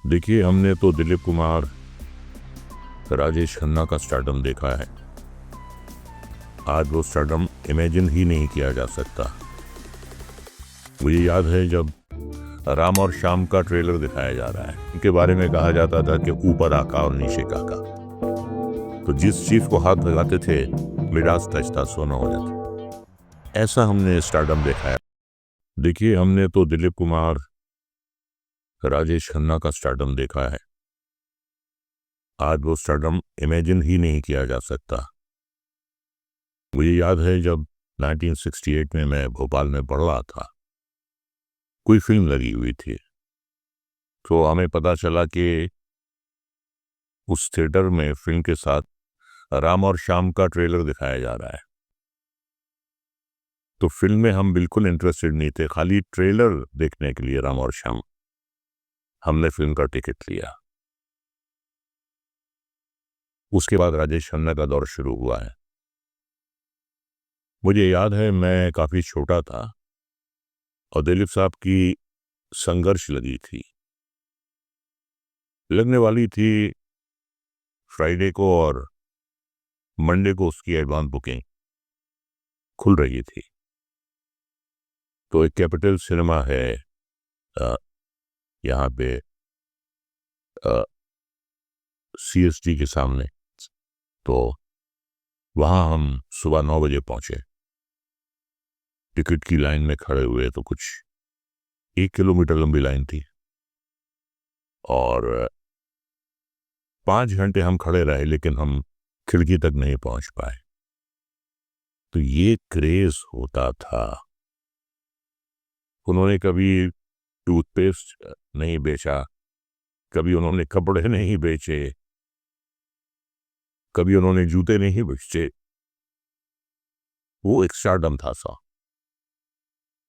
देखिए, हमने तो दिलीप कुमार, राजेश खन्ना का स्टारडम देखा है। आज वो स्टारडम इमेजिन ही नहीं किया जा सकता। मुझे याद है जब राम और श्याम का ट्रेलर दिखाया जा रहा है, उनके बारे में कहा जाता था कि ऊपर आका और नीचे काका। तो जिस चीज को हाथ लगाते थे मिडास तजता सोना हो जाता। ऐसा हमने स्टारडम देखा है। देखिए, हमने तो दिलीप कुमार, राजेश खन्ना का स्टारडम देखा है। आज वो स्टारडम इमेजिन ही नहीं किया जा सकता। मुझे याद है जब 1968 में मैं भोपाल में पढ़ रहा था, कोई फिल्म लगी हुई थी, तो हमें पता चला कि उस थिएटर में फिल्म के साथ राम और श्याम का ट्रेलर दिखाया जा रहा है। तो फिल्म में हम बिल्कुल इंटरेस्टेड नहीं थे, खाली ट्रेलर देखने के लिए राम और श्याम हमने फिल्म का टिकट लिया। उसके बाद राजेश खन्ना का दौर शुरू हुआ है। मुझे याद है मैं काफी छोटा था और दिलीप साहब की संघर्ष लगने वाली थी फ्राइडे को, और मंडे को उसकी एडवांस बुकिंग खुल रही थी। तो एक कैपिटल सिनेमा है यहाँ पे CST के सामने, तो वहाँ हम सुबह 9 बजे पहुंचे। टिकट की लाइन में खड़े हुए तो कुछ 1 किलोमीटर लंबी लाइन थी और 5 घंटे हम खड़े रहे, लेकिन हम खिड़की तक नहीं पहुंच पाए। तो ये क्रेज होता था। उन्होंने कभी टूथपेस्ट नहीं बेचा, कभी उन्होंने कपड़े नहीं बेचे, कभी उन्होंने जूते नहीं बेचे। वो एक स्टारडम था सा।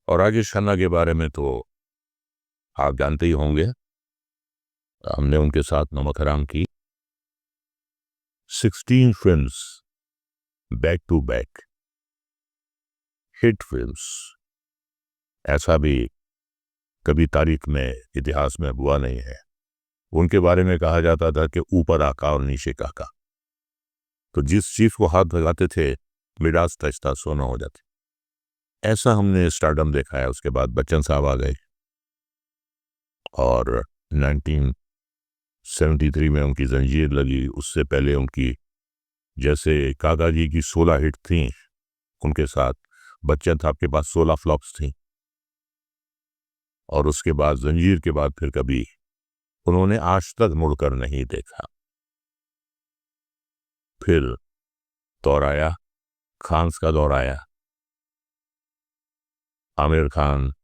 और राजेश खन्ना के बारे में तो आप जानते ही होंगे, हमने उनके साथ नमक हराम की 16 films back to back, hit films. ऐसा भी कभी तारीख में, इतिहास में हुआ नहीं है। उनके बारे में कहा जाता था कि ऊपर आका और नीचे काका। तो जिस चीज को हाथ लगाते थे मिडास तजता सोना हो जाती। ऐसा हमने स्टारडम देखा है। उसके बाद बच्चन साहब आ गए और 1973 में उनकी जंजीर लगी। उससे पहले उनकी, जैसे काका जी की 16 हिट थी, उनके साथ बच्चन साहब के पास 16 फ्लॉप्स थी। और उसके बाद जंजीर के बाद फिर कभी उन्होंने आज तक मुड़कर नहीं देखा। फिर दौर आया, खान्स का दौर आया। आमिर खान,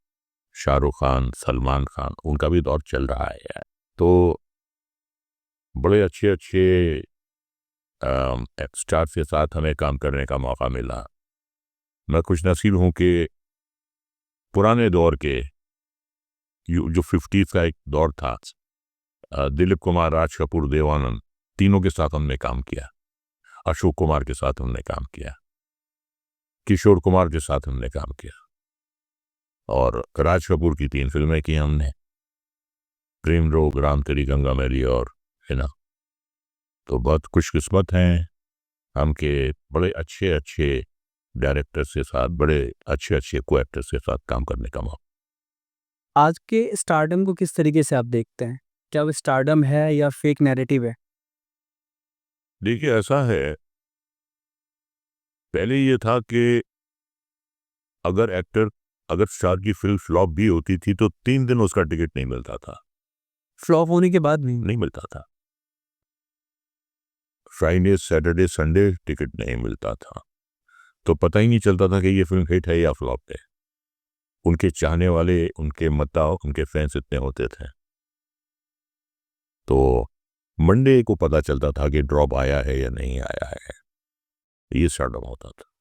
शाहरुख खान, सलमान खान, उनका भी दौर चल रहा है। तो बड़े अच्छे अच्छे स्टार के साथ हमें काम करने का मौका मिला। मैं खुश नसीब हूं कि पुराने दौर के जो 50s का एक दौर था, दिलीप कुमार, राज कपूर, देव आनंद, तीनों के साथ हमने काम किया। अशोक कुमार के साथ हमने काम किया, किशोर कुमार के साथ हमने काम किया, और राज कपूर की 3 फिल्में की हमने, प्रेम रोग, राम तेरी गंगा मैली और हिना। तो बहुत खुशकिस्मत हैं हम के बड़े अच्छे अच्छे डायरेक्टर्स के साथ, बड़े अच्छे अच्छे को एक्टर्स के साथ काम करने का मौका। आज के स्टारडम को किस तरीके से आप देखते हैं? क्या वो स्टारडम है या फेक नैरेटिव है? देखिए, ऐसा है, पहले ये था कि अगर स्टार की फिल्म फ्लॉप भी होती थी तो 3 दिन उसका टिकट नहीं मिलता था। फ्लॉप होने के बाद नहीं मिलता था। फ्राइडे, सैटरडे, संडे टिकट नहीं मिलता था। तो पता ही नहीं चलता था कि ये फिल्म हिट है या फ्लॉप है। उनके चाहने वाले, उनके मता, उनके फैंस इतने होते थे। तो मंडे को पता चलता था कि ड्रॉप आया है या नहीं आया है। ये स्टारडम होता था।